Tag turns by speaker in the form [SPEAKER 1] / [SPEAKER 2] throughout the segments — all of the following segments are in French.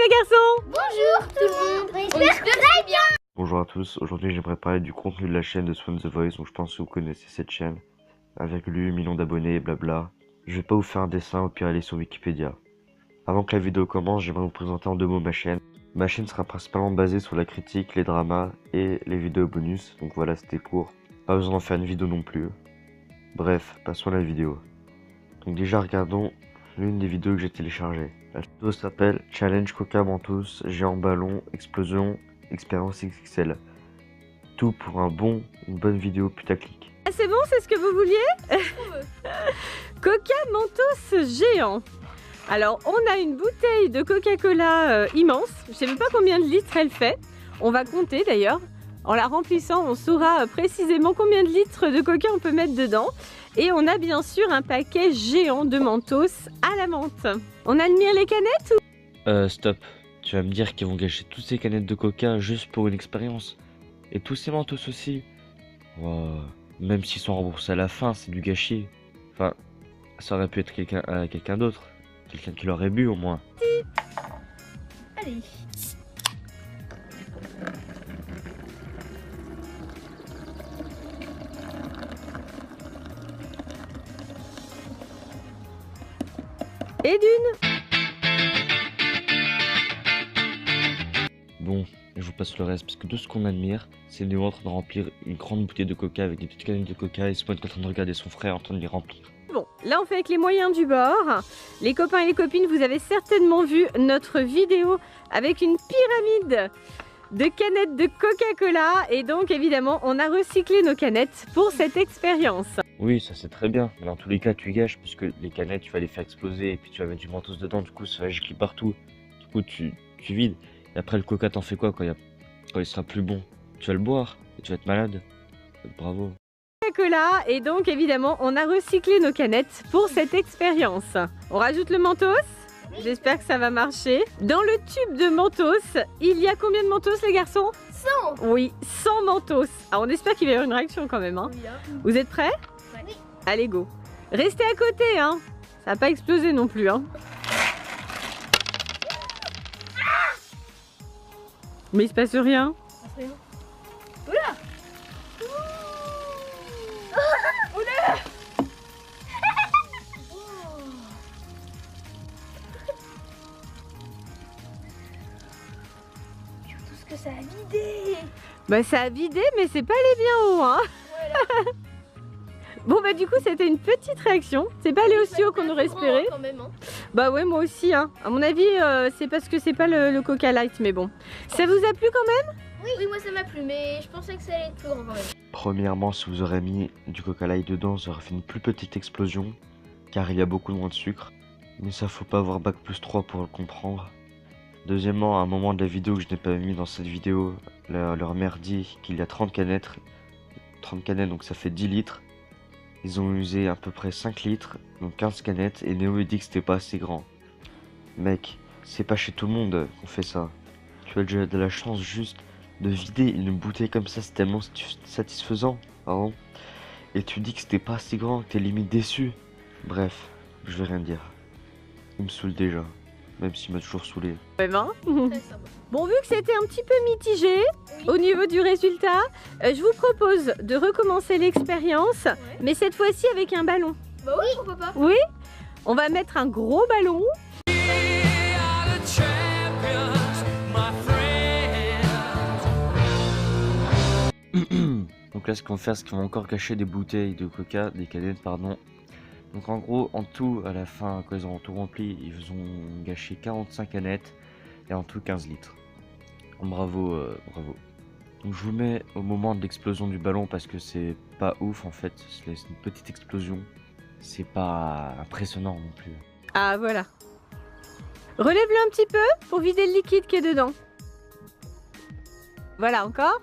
[SPEAKER 1] les garçons.
[SPEAKER 2] Bonjour tout le monde. On espère que vous allez bien.
[SPEAKER 3] Bonjour à tous, aujourd'hui j'aimerais parler du contenu de la chaîne de Swan The Voice, donc je pense que vous connaissez cette chaîne, 1,8 million d'abonnés et blabla. Je vais pas vous faire un dessin, au pire aller sur Wikipédia. Avant que la vidéo commence, j'aimerais vous présenter en 2 mots ma chaîne. Ma chaîne sera principalement basée sur la critique, les dramas et les vidéos bonus, donc voilà c'était court, pas besoin d'en faire une vidéo non plus. Bref, passons à la vidéo. Donc déjà regardons l'une des vidéos que j'ai téléchargées. La vidéo s'appelle Challenge Coca Mentos, géant ballon, explosion, expérience XXL. Tout pour une bonne vidéo putaclic.
[SPEAKER 1] Ah, c'est bon, c'est ce que vous vouliez. Coca Mentos géant. Alors, on a une bouteille de Coca-Cola immense. Je sais même pas combien de litres elle fait. On va compter d'ailleurs. En la remplissant, on saura précisément combien de litres de Coca on peut mettre dedans. Et on a bien sûr un paquet géant de Mentos à la menthe. On admire les canettes ou...
[SPEAKER 3] Stop. Tu vas me dire qu'ils vont gâcher toutes ces canettes de Coca juste pour une expérience. Et tous ces Mentos aussi. Wow. Même s'ils sont remboursés à la fin, c'est du gâchis. Enfin, ça aurait pu être quelqu'un d'autre. Quelqu'un qui l'aurait bu au moins.
[SPEAKER 2] Allez.
[SPEAKER 1] Et d'une.
[SPEAKER 3] Bon, je vous passe le reste parce que tout ce qu'on admire, c'est Néo en train de remplir une grande bouteille de Coca avec des petites canettes de Coca et Spawn qui est en train de regarder son frère en train de les remplir.
[SPEAKER 1] Bon, là on fait avec les moyens du bord. Les copains et les copines, vous avez certainement vu notre vidéo avec une pyramide de canettes de Coca-Cola. Et donc évidemment, on a recyclé nos canettes pour cette expérience.
[SPEAKER 3] Oui, ça c'est très bien, mais dans tous les cas tu gâches parce que les canettes tu vas les faire exploser et puis tu vas mettre du Mentos dedans, du coup ça va gicler partout. Du coup tu vides. Et après le Coca t'en fais quoi quand il sera plus bon? Tu vas le boire et tu vas être malade. Bravo.
[SPEAKER 1] Coca-Cola. Et donc évidemment, on a recyclé nos canettes pour cette expérience. On rajoute le Mentos. J'espère que ça va marcher. Dans le tube de Mentos, il y a combien de Mentos les garçons?
[SPEAKER 2] 100.
[SPEAKER 1] Oui, 100 Mentos. Alors on espère qu'il va y avoir une réaction quand même. Hein. Vous êtes prêts?
[SPEAKER 2] Oui.
[SPEAKER 1] Allez go. Restez à côté, hein. Ça va pas exploser non plus, hein. Mais il se passe rien.
[SPEAKER 2] Oula. Tout ce que ça a vidé.
[SPEAKER 1] Bah ça a vidé, mais c'est pas allé bien haut, hein.
[SPEAKER 2] Voilà.
[SPEAKER 1] Bon bah du coup c'était une petite réaction. C'est pas allé aussi haut qu'on aurait espéré.
[SPEAKER 2] Quand même, hein.
[SPEAKER 1] Bah ouais, moi aussi, hein. À mon avis, c'est parce que c'est pas le Coca Light, mais bon. Ça vous a plu quand même?
[SPEAKER 2] Oui, moi ça m'a plu, mais je pensais que ça allait être plus grand quand même.
[SPEAKER 3] Premièrement, si vous aurez mis du Coca Light dedans, ça aurait fait une plus petite explosion, car il y a beaucoup moins de sucre. Mais ça faut pas avoir bac+3 pour le comprendre. Deuxièmement, à un moment de la vidéo que je n'ai pas mis dans cette vidéo, leur mère dit qu'il y a 30 canettes, donc ça fait 10 litres. Ils ont usé à peu près 5 litres, donc 15 canettes, et Néo il dit que c'était pas assez grand. Mec, c'est pas chez tout le monde qu'on fait ça. Tu as déjà de la chance juste de vider une bouteille comme ça, c'est tellement satisfaisant, pardon. Et tu dis que c'était pas assez grand, que t'es limite déçu. Bref, je vais rien dire. Il me saoule déjà, même s'il m'a toujours saoulé.
[SPEAKER 1] Même, hein.
[SPEAKER 2] Très sympa.
[SPEAKER 1] Bon, vu que c'était un petit peu mitigé au niveau du résultat, je vous propose de recommencer l'expérience, mais cette fois-ci avec un ballon.
[SPEAKER 2] Bah oui, pourquoi pas.
[SPEAKER 1] Oui, on va mettre un gros ballon.
[SPEAKER 3] Donc là ce qu'on va faire, c'est qu'on va encore cacher des bouteilles de Coca, des canettes pardon. Donc en gros, en tout, à la fin, quand ils auront tout rempli, ils ont gâché 45 canettes et en tout 15 litres. Bravo, bravo. Donc je vous mets au moment de l'explosion du ballon parce que c'est pas ouf en fait, c'est une petite explosion. C'est pas impressionnant non plus.
[SPEAKER 1] Ah voilà. Relève-le un petit peu pour vider le liquide qui est dedans. Voilà, encore.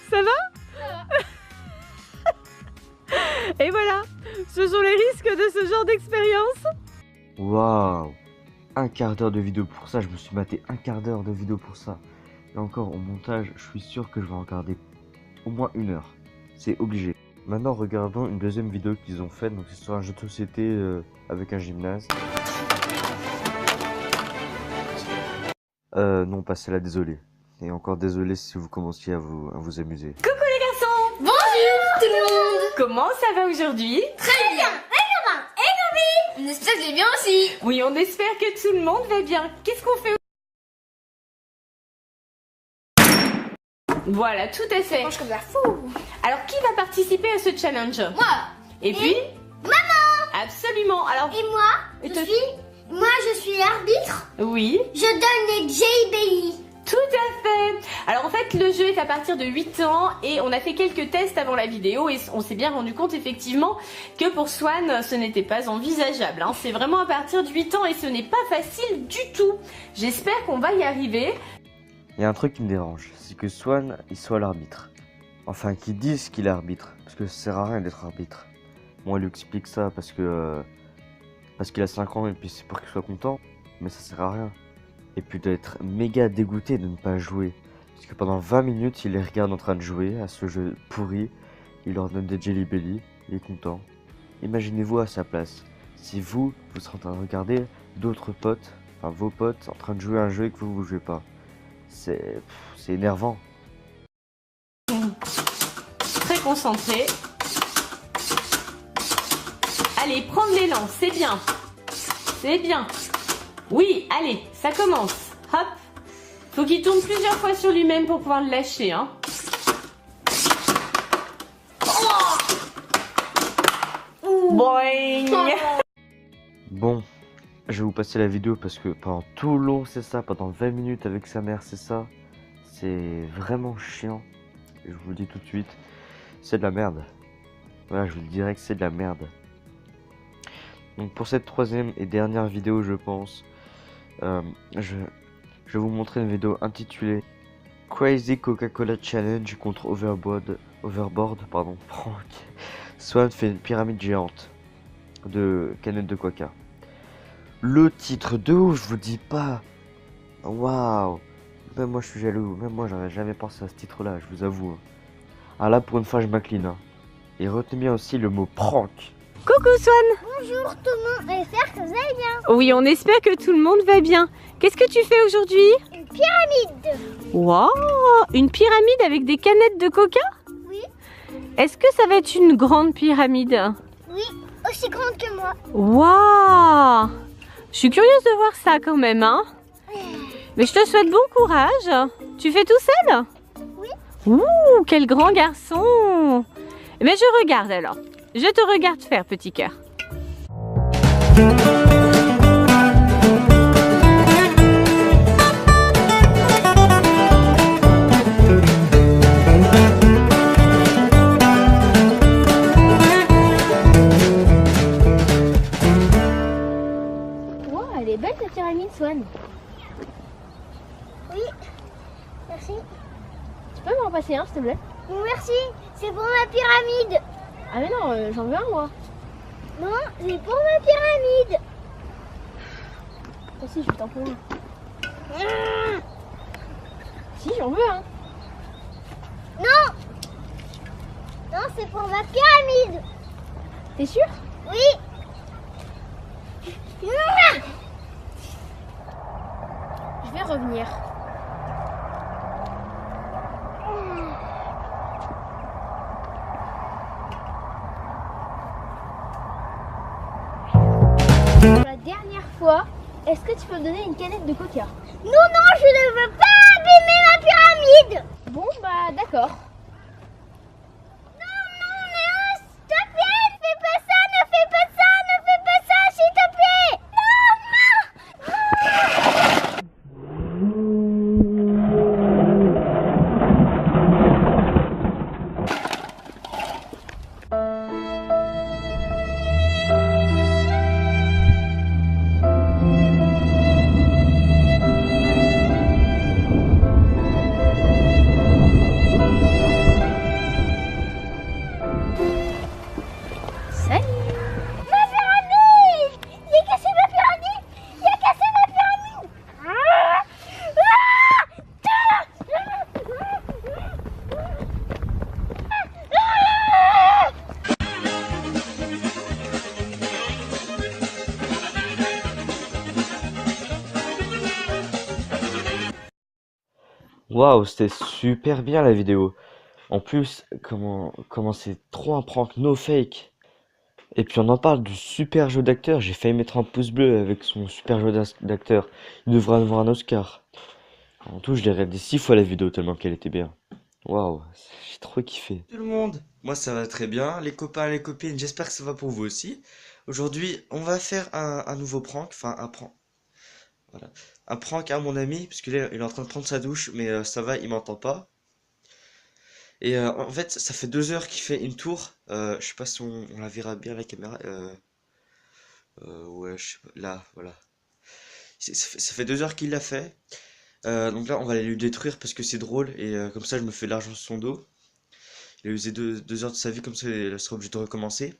[SPEAKER 1] Ça va? Et voilà, Ce sont les risques de ce genre d'expérience.
[SPEAKER 3] Waouh! Un quart d'heure de vidéo pour ça, je me suis maté un quart d'heure de vidéo pour ça. Et encore au montage, je suis sûr que je vais en regarder au moins 1 heure. C'est obligé. Maintenant, regardons une deuxième vidéo qu'ils ont faite. Donc, c'est sur un jeu de société avec un gymnase. Non, pas celle-là, désolé. Et encore désolé si vous commenciez à vous amuser.
[SPEAKER 1] Coucou les garçons!
[SPEAKER 2] Bonjour tout le monde.
[SPEAKER 1] Comment ça va aujourd'hui?
[SPEAKER 2] Très bien. Et on espère que je vais bien aussi.
[SPEAKER 1] Oui, on espère que tout le monde va bien. Qu'est-ce qu'on fait? Voilà, tout à fait.
[SPEAKER 2] Mange comme ça fou.
[SPEAKER 1] Alors, qui va participer à ce challenge?
[SPEAKER 2] Moi.
[SPEAKER 1] Et puis?
[SPEAKER 2] Maman.
[SPEAKER 1] Absolument. Alors,
[SPEAKER 2] Et moi,
[SPEAKER 1] Et toi-
[SPEAKER 2] je suis l'arbitre.
[SPEAKER 1] oui,
[SPEAKER 2] Je donne les JBI.
[SPEAKER 1] tout à fait. Alors, en fait, le jeu est à partir de 8 ans et on a fait quelques tests avant la vidéo et on s'est bien rendu compte effectivement que pour Swan, ce n'était pas envisageable. Hein. C'est vraiment à partir de 8 ans et ce n'est pas facile du tout. J'espère qu'on va y arriver.
[SPEAKER 3] Il y a un truc qui me dérange, c'est que Swan, il soit l'arbitre. Enfin, qu'ils disent qu'il est arbitre, parce que ça sert à rien d'être arbitre. Moi, on lui explique ça parce qu'il a 5 ans et puis c'est pour qu'il soit content, mais ça sert à rien. Et puis d'être méga dégoûté de ne pas jouer. Parce que pendant 20 minutes, il les regarde en train de jouer à ce jeu pourri, il leur donne des Jelly Belly, il est content. Imaginez-vous à sa place, si vous serez en train de regarder d'autres potes, enfin vos potes, en train de jouer à un jeu et que vous jouez pas. C'est énervant.
[SPEAKER 1] Très concentré. Allez, prendre l'élan, c'est bien. C'est bien. Oui, allez, ça commence. Hop. Faut qu'il tourne plusieurs fois sur lui-même pour pouvoir le lâcher, hein. Boing.
[SPEAKER 3] Bon, je vais vous passer la vidéo parce que pendant tout le long c'est ça, pendant 20 minutes avec sa mère c'est ça. C'est vraiment chiant. Je vous le dis tout de suite, c'est de la merde. Voilà, je vous le dirais que c'est de la merde. Donc pour cette troisième et dernière vidéo je pense, je vais vous montrer une vidéo intitulée Crazy Coca-Cola Challenge contre Overboard, pardon, Franck. Swan fait une pyramide géante de canettes de coca. Le titre de ouf, je vous dis pas. Waouh. Même moi je suis jaloux, même moi j'aurais jamais pensé à ce titre là, je vous avoue. Ah là pour une fois je m'incline. Hein. Et retenez bien aussi le mot prank.
[SPEAKER 1] Coucou Swan.
[SPEAKER 2] Bonjour tout le monde. J'espère que vous allez bien.
[SPEAKER 1] Oui, on espère que tout le monde va bien. Qu'est-ce que tu fais aujourd'hui?
[SPEAKER 2] Une pyramide.
[SPEAKER 1] Waouh, une pyramide avec des canettes de coca?
[SPEAKER 2] Oui.
[SPEAKER 1] Est-ce que ça va être une grande pyramide?
[SPEAKER 2] Oui, aussi grande que moi.
[SPEAKER 1] Waouh, je suis curieuse de voir ça quand même, hein. Mais je te souhaite bon courage. Tu fais tout seul?
[SPEAKER 2] Oui.
[SPEAKER 1] Ouh, quel grand garçon. Mais je regarde alors. Je te regarde faire, petit cœur.
[SPEAKER 2] Wow, elle est belle ta pyramide, Swan. Oui, merci.
[SPEAKER 1] Tu peux m'en passer un, s'il te plaît?
[SPEAKER 2] Merci, c'est pour ma pyramide.
[SPEAKER 1] Ah mais non, j'en veux un moi.
[SPEAKER 2] Non, c'est pour ma pyramide.
[SPEAKER 1] Si, je vais t'en prendre un. Si, j'en veux un.
[SPEAKER 2] Non, non, c'est pour ma pyramide.
[SPEAKER 1] T'es sûr?
[SPEAKER 2] Oui.
[SPEAKER 1] Je vais revenir.
[SPEAKER 2] Pour la dernière fois, est-ce que tu peux me donner une canette de coca? Non, non, je ne veux pas abîmer ma pyramide.
[SPEAKER 1] Bon, bah d'accord.
[SPEAKER 2] Non, non, mais s'il te plaît, ne fais pas ça, ne fais pas ça, ne fais pas ça, s'il te plaît.
[SPEAKER 3] Waouh, c'était super bien la vidéo. En plus, comment c'est trop un prank no fake. Et puis on en parle du super jeu d'acteur. J'ai failli mettre un pouce bleu avec son super jeu d'acteur. Il devrait avoir un Oscar. En tout, je l'ai regardé 6 fois la vidéo tellement qu'elle était bien. Waouh, j'ai trop kiffé. Tout le monde, moi ça va très bien. Les copains, les copines, j'espère que ça va pour vous aussi. Aujourd'hui, on va faire un nouveau prank. Enfin, un prank. Voilà. Un prank à mon ami, parce que là, il est en train de prendre sa douche, mais ça va, il m'entend pas. Et en fait, ça fait 2 heures qu'il fait une tour. Je sais pas si on la verra bien à la caméra. Ouais, je sais pas. Là, voilà. Ça fait 2 heures qu'il l'a fait. Donc là, on va aller lui détruire parce que c'est drôle. Et comme ça, je me fais de l'argent sur son dos. Il a usé 2 heures de sa vie, comme ça, il sera obligé de recommencer.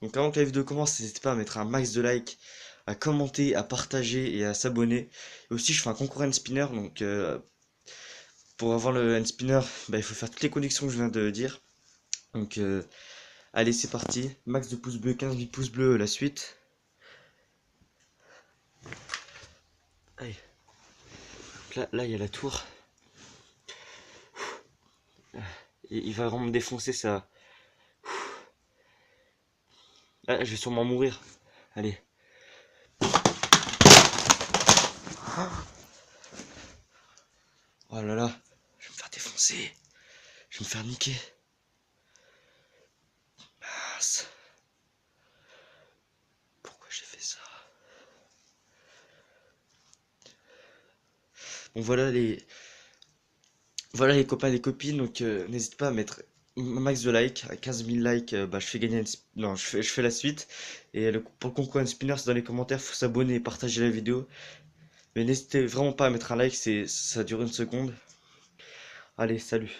[SPEAKER 3] Donc avant que la vidéo commence, n'hésitez pas à mettre un max de likes, à commenter, à partager et à s'abonner. Et aussi, je fais un concours hand spinner. Donc pour avoir le hand spinner, bah, il faut faire toutes les connexions que je viens de dire. Donc allez, c'est parti. Max de pouces bleus, 15 000 pouces bleus la suite. Allez. Là, il y a la tour. Et il va vraiment me défoncer ça. Là, je vais sûrement mourir. Allez. Oh là là. Je vais me faire défoncer. Je vais me faire niquer. Mince. Pourquoi j'ai fait ça? Bon, voilà les copains et les copines. Donc, n'hésite pas à mettre un max de likes. À 15 000 likes, bah, je fais gagner non, je fais la suite. Et pour le concours spinner, c'est dans les commentaires. Faut s'abonner et partager la vidéo. Mais n'hésitez vraiment pas à mettre un like. Ça dure une seconde. Allez, salut.